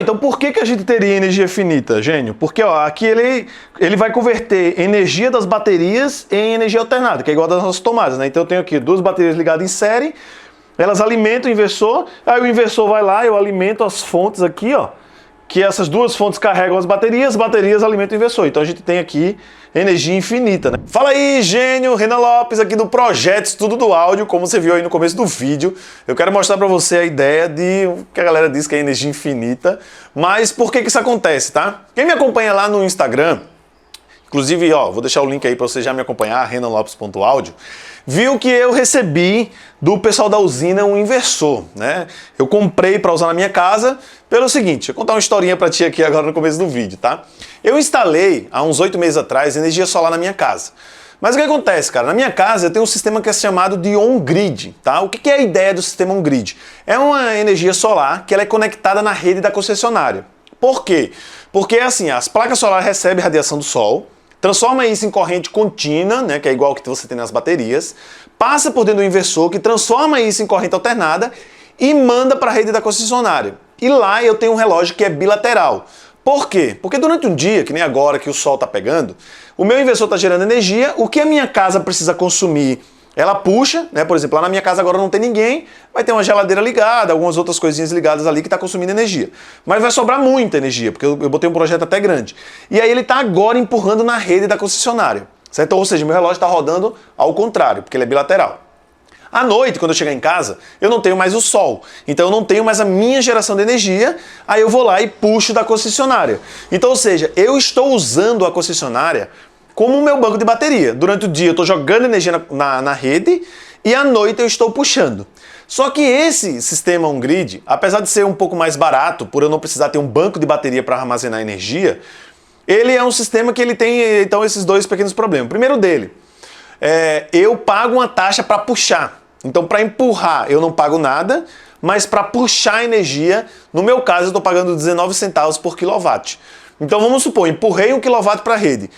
Então por que a gente teria energia finita, gênio? Porque ó, aqui ele vai converter energia das baterias em energia alternada, que é igual das nossas tomadas, né? Então eu tenho aqui duas baterias ligadas em série, elas alimentam o inversor, aí o inversor vai lá, eu alimento as fontes aqui, ó, que essas duas fontes carregam as baterias alimentam o inversor. Então a gente tem aqui energia infinita, né? Fala aí, gênio! Renan Lopes aqui do Projeto Estudo do Áudio. Como você viu aí no começo do vídeo, eu quero mostrar para você a ideia de o que a galera diz que é energia infinita. Mas por que isso acontece, tá? Quem me acompanha lá no Instagram, inclusive, ó, vou deixar o link aí para você já me acompanhar, renanlopes.audio, viu que eu recebi do pessoal da usina um inversor, né? Eu comprei para usar na minha casa pelo seguinte, vou contar uma historinha para ti aqui agora no começo do vídeo, tá? Eu instalei, há uns 8 meses atrás, energia solar na minha casa. Mas o que acontece, cara? Na minha casa eu tenho um sistema que é chamado de on-grid, tá? O que é a ideia do sistema on-grid? É uma energia solar que ela é conectada na rede da concessionária. Por quê? Porque assim, as placas solares recebem radiação do sol, transforma isso em corrente contínua, né, que é igual que você tem nas baterias, passa por dentro do inversor, que transforma isso em corrente alternada e manda para a rede da concessionária. E lá eu tenho um relógio que é bilateral. Por quê? Porque durante um dia, que nem agora que o sol está pegando, o meu inversor está gerando energia, o que a minha casa precisa consumir, ela puxa, né? Por exemplo, lá na minha casa agora não tem ninguém, vai ter uma geladeira ligada, algumas outras coisinhas ligadas ali que está consumindo energia. Mas vai sobrar muita energia, porque eu botei um projeto até grande. E aí ele está agora empurrando na rede da concessionária, certo? Ou seja, meu relógio está rodando ao contrário, porque ele é bilateral. À noite, quando eu chegar em casa, eu não tenho mais o sol, então eu não tenho mais a minha geração de energia, aí eu vou lá e puxo da concessionária. Então, ou seja, eu estou usando a concessionária como o meu banco de bateria. Durante o dia eu estou jogando energia na rede e à noite eu estou puxando. Só que esse sistema on-grid, apesar de ser um pouco mais barato, por eu não precisar ter um banco de bateria para armazenar energia, ele é um sistema que ele tem então esses dois pequenos problemas. O primeiro dele, eu pago uma taxa para puxar. Então para empurrar eu não pago nada, mas para puxar energia, no meu caso eu estou pagando 19 centavos por quilowatt. Então vamos supor, empurrei 1 kW para a rede,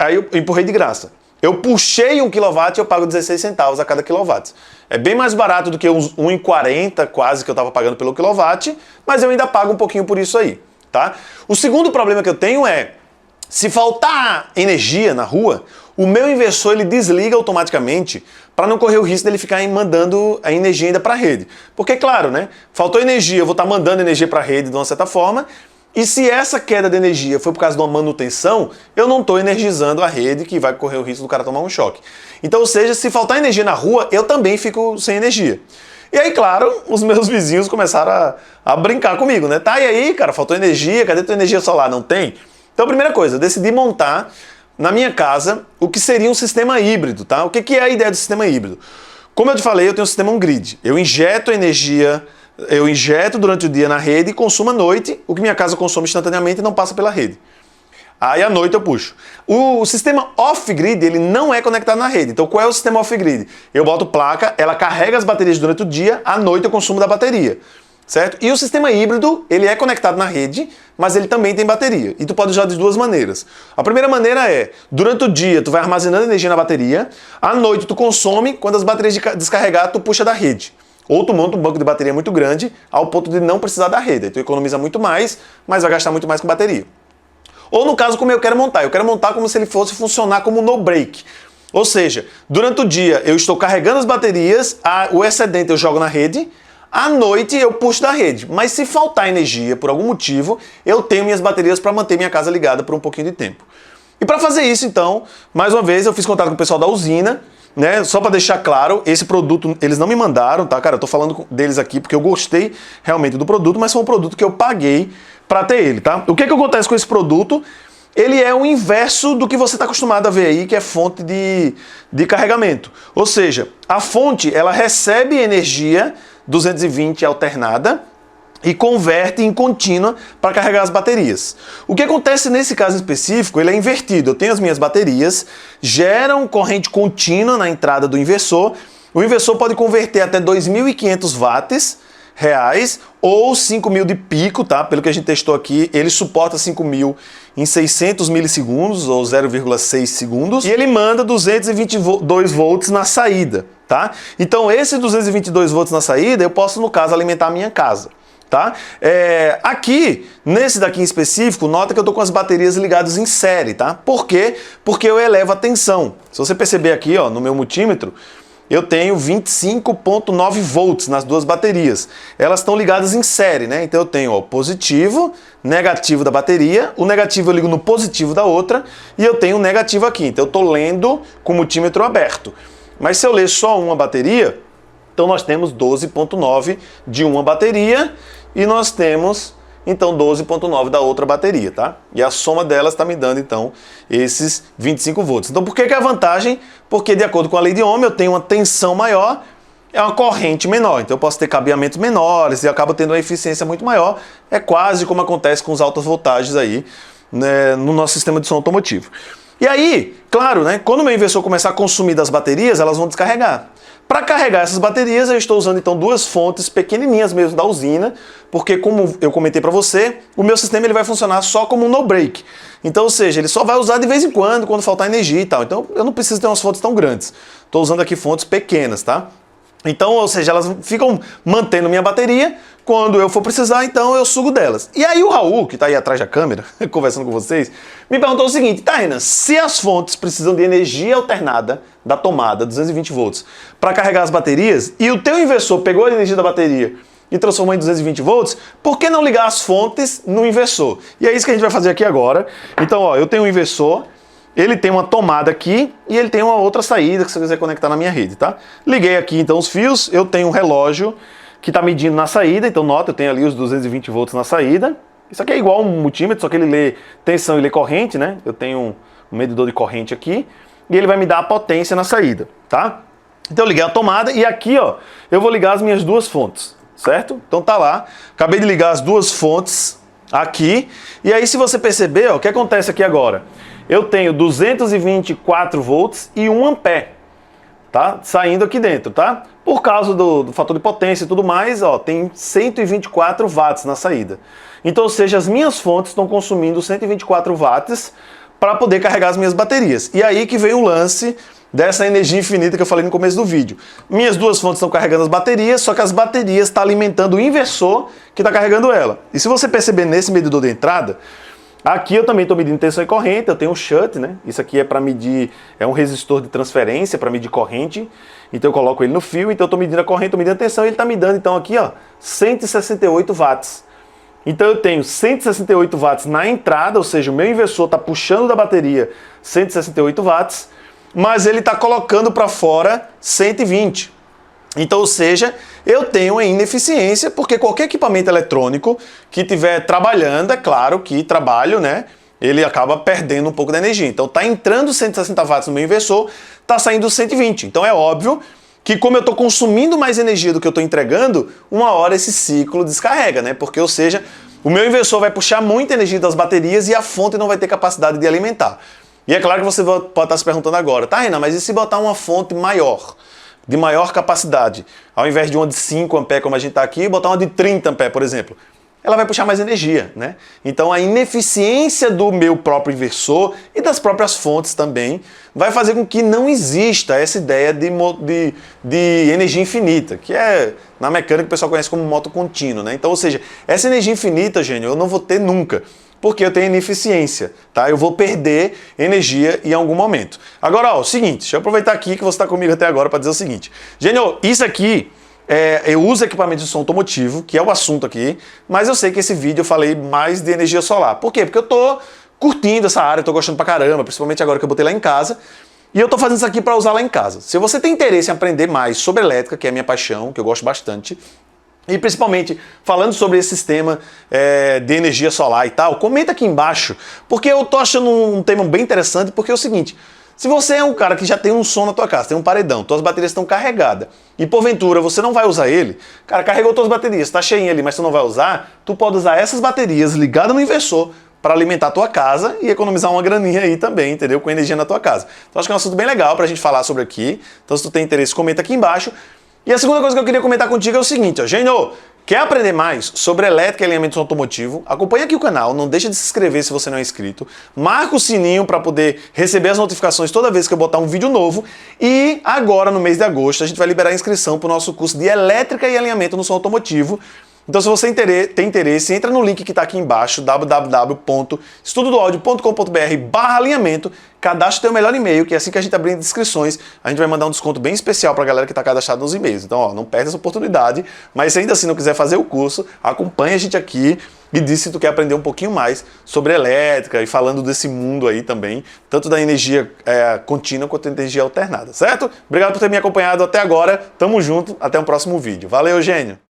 aí eu empurrei de graça. Eu puxei 1 kW e eu pago 16 centavos a cada quilowatt. É bem mais barato do que uns 1,40 quase que eu estava pagando pelo quilowatt, mas eu ainda pago um pouquinho por isso aí, tá? O segundo problema que eu tenho é, se faltar energia na rua, o meu inversor ele desliga automaticamente para não correr o risco dele ficar mandando a energia ainda para a rede. Porque, claro, né? Faltou energia, eu vou estar mandando energia para a rede de uma certa forma, e se essa queda de energia foi por causa de uma manutenção, eu não estou energizando a rede, que vai correr o risco do cara tomar um choque. Então, ou seja, se faltar energia na rua, eu também fico sem energia. E aí, claro, os meus vizinhos começaram a brincar comigo, né? Tá, e aí, cara, faltou energia, cadê tua energia solar? Não tem? Então, a primeira coisa, eu decidi montar na minha casa o que seria um sistema híbrido, tá? O que é a ideia do sistema híbrido? Como eu te falei, eu tenho um sistema on-grid. Eu injeto energia, eu injeto durante o dia na rede e consumo à noite, o que minha casa consome instantaneamente e não passa pela rede. Aí à noite eu puxo. O sistema off-grid, ele não é conectado na rede. Então qual é o sistema off-grid? Eu boto placa, ela carrega as baterias durante o dia, à noite eu consumo da bateria. Certo? E o sistema híbrido, ele é conectado na rede, mas ele também tem bateria. E tu pode usar de duas maneiras. A primeira maneira é, durante o dia tu vai armazenando energia na bateria, à noite tu consome, quando as baterias descarregar, tu puxa da rede. Ou tu monta um banco de bateria muito grande, ao ponto de não precisar da rede. Aí tu economiza muito mais, mas vai gastar muito mais com bateria. Ou no caso como eu quero montar como se ele fosse funcionar como no break. Ou seja, durante o dia eu estou carregando as baterias, o excedente eu jogo na rede, à noite eu puxo da rede, mas se faltar energia por algum motivo, eu tenho minhas baterias para manter minha casa ligada por um pouquinho de tempo. E para fazer isso, então, mais uma vez, eu fiz contato com o pessoal da usina, né? Só para deixar claro, esse produto eles não me mandaram, tá, cara? Eu tô falando deles aqui porque eu gostei realmente do produto, mas foi um produto que eu paguei para ter ele, tá? O que acontece com esse produto? Ele é o inverso do que você está acostumado a ver aí, que é fonte de carregamento. Ou seja, a fonte, ela recebe energia 220 alternada e converte em contínua para carregar as baterias. O que acontece nesse caso específico, ele é invertido. Eu tenho as minhas baterias, geram corrente contínua na entrada do inversor. O inversor pode converter até 2.500 watts reais ou 5.000 de pico, tá? Pelo que a gente testou aqui, ele suporta 5.000 em 600 milissegundos ou 0,6 segundos e ele manda 222 volts na saída, tá? Então esse 222 volts na saída eu posso, no caso, alimentar a minha casa. tá? Aqui, nesse daqui em específico, nota que eu tô com as baterias ligadas em série, tá? Por quê? Porque eu elevo a tensão. Se você perceber aqui, ó, no meu multímetro, eu tenho 25,9 volts nas duas baterias. Elas estão ligadas em série, né? Então eu tenho o positivo, negativo da bateria, o negativo eu ligo no positivo da outra e eu tenho o negativo aqui. Então eu estou lendo com o multímetro aberto. Mas se eu ler só uma bateria, então nós temos 12,9 de uma bateria e nós temos então 12,9 da outra bateria, tá? E a soma delas está me dando, então, esses 25 volts. Então, por que é a vantagem? Porque, de acordo com a lei de Ohm, eu tenho uma tensão maior, é uma corrente menor. Então, eu posso ter cabeamentos menores e acabo tendo uma eficiência muito maior. É quase como acontece com os altas voltagens aí, né, no nosso sistema de som automotivo. E aí, claro, né, quando o meu inversor começar a consumir das baterias, elas vão descarregar. Para carregar essas baterias, eu estou usando então duas fontes pequenininhas mesmo da usina, porque como eu comentei para você, o meu sistema ele vai funcionar só como um no-break. Então, ou seja, ele só vai usar de vez em quando faltar energia e tal. Então, eu não preciso ter umas fontes tão grandes. Estou usando aqui fontes pequenas, tá? Então, ou seja, elas ficam mantendo minha bateria. Quando eu for precisar, então eu sugo delas. E aí o Raul, que está aí atrás da câmera, conversando com vocês, me perguntou o seguinte: tá, Renan, se as fontes precisam de energia alternada da tomada, 220 volts, para carregar as baterias, e o teu inversor pegou a energia da bateria e transformou em 220 volts, por que não ligar as fontes no inversor? E é isso que a gente vai fazer aqui agora. Então, ó, eu tenho um inversor, ele tem uma tomada aqui e ele tem uma outra saída que você quiser conectar na minha rede, tá? Liguei aqui então os fios, eu tenho um relógio que está medindo na saída, então nota, eu tenho ali os 220 volts na saída. Isso aqui é igual um multímetro, só que ele lê tensão e lê corrente, né? Eu tenho um medidor de corrente aqui e ele vai me dar a potência na saída, tá? Então eu liguei a tomada e aqui, ó, eu vou ligar as minhas duas fontes, certo? Então tá lá, acabei de ligar as duas fontes aqui e aí se você perceber, ó, o que acontece aqui agora? Eu tenho 224 volts e 1 ampere, tá? Saindo aqui dentro, tá? Por causa do fator de potência e tudo mais, ó, tem 124 watts na saída. Então, ou seja, as minhas fontes estão consumindo 124 watts para poder carregar as minhas baterias. E aí que vem o lance dessa energia infinita que eu falei no começo do vídeo. Minhas duas fontes estão carregando as baterias, só que as baterias estão alimentando o inversor que está carregando ela. E se você perceber nesse medidor de entrada, aqui eu também estou medindo tensão e corrente, eu tenho um shunt, né? Isso aqui é para medir, é um resistor de transferência para medir corrente. Então eu coloco ele no fio, então eu estou medindo a corrente, estou medindo a tensão e ele está me dando então aqui, ó, 168 watts. Então eu tenho 168 watts na entrada, ou seja, o meu inversor está puxando da bateria 168 watts, mas ele está colocando para fora 120. Então, ou seja, eu tenho uma ineficiência, porque qualquer equipamento eletrônico que estiver trabalhando, é claro que trabalho, né? Ele acaba perdendo um pouco da energia. Então está entrando 160 watts no meu inversor, está saindo 120. Então é óbvio que como eu estou consumindo mais energia do que eu estou entregando, uma hora esse ciclo descarrega, né? Porque, ou seja, o meu inversor vai puxar muita energia das baterias e a fonte não vai ter capacidade de alimentar. E é claro que você pode estar se perguntando agora, tá, Renan, mas e se botar uma fonte maior, de maior capacidade? Ao invés de uma de 5 ampere como a gente está aqui, botar uma de 30 ampere, por exemplo. Ela vai puxar mais energia, né? Então a ineficiência do meu próprio inversor e das próprias fontes também vai fazer com que não exista essa ideia de energia infinita, que é, na mecânica, o pessoal conhece como moto contínuo, né? Então, ou seja, essa energia infinita, gênio, eu não vou ter nunca, porque eu tenho ineficiência, tá? Eu vou perder energia em algum momento. Agora, ó, o seguinte, deixa eu aproveitar aqui que você está comigo até agora para dizer o seguinte. Gênio, isso aqui... eu uso equipamento de som automotivo, que é o assunto aqui, mas eu sei que esse vídeo eu falei mais de energia solar. Por quê? Porque eu tô curtindo essa área, tô gostando pra caramba, principalmente agora que eu botei lá em casa, e eu tô fazendo isso aqui para usar lá em casa. Se você tem interesse em aprender mais sobre elétrica, que é a minha paixão, que eu gosto bastante, e principalmente falando sobre esse sistema de energia solar e tal, comenta aqui embaixo, porque eu tô achando um tema bem interessante, porque é o seguinte... Se você é um cara que já tem um som na tua casa, tem um paredão, tuas baterias estão carregadas e porventura você não vai usar ele, cara, carregou tuas baterias, está cheio ali, mas tu não vai usar, tu pode usar essas baterias ligadas no inversor para alimentar a tua casa e economizar uma graninha aí também, entendeu? Com energia na tua casa. Então acho que é um assunto bem legal pra gente falar sobre aqui. Então se tu tem interesse, comenta aqui embaixo. E a segunda coisa que eu queria comentar contigo é o seguinte, ó, Gênio, quer aprender mais sobre elétrica e alinhamento automotivo? Acompanha aqui o canal, não deixa de se inscrever se você não é inscrito, marca o sininho para poder receber as notificações toda vez que eu botar um vídeo novo e agora no mês de agosto a gente vai liberar a inscrição para o nosso curso de elétrica e alinhamento no som automotivo Então, se você tem interesse, entra no link que está aqui embaixo, www.estudodoaudio.com.br/alinhamento, cadastre teu melhor e-mail, que assim que a gente abrir inscrições, a gente vai mandar um desconto bem especial para a galera que está cadastrada nos e-mails. Então, ó, não perde essa oportunidade, mas se ainda assim não quiser fazer o curso, acompanha a gente aqui e diz se tu quer aprender um pouquinho mais sobre elétrica e falando desse mundo aí também, tanto da energia contínua quanto da energia alternada, certo? Obrigado por ter me acompanhado até agora, tamo junto, até o próximo vídeo. Valeu, Eugênio!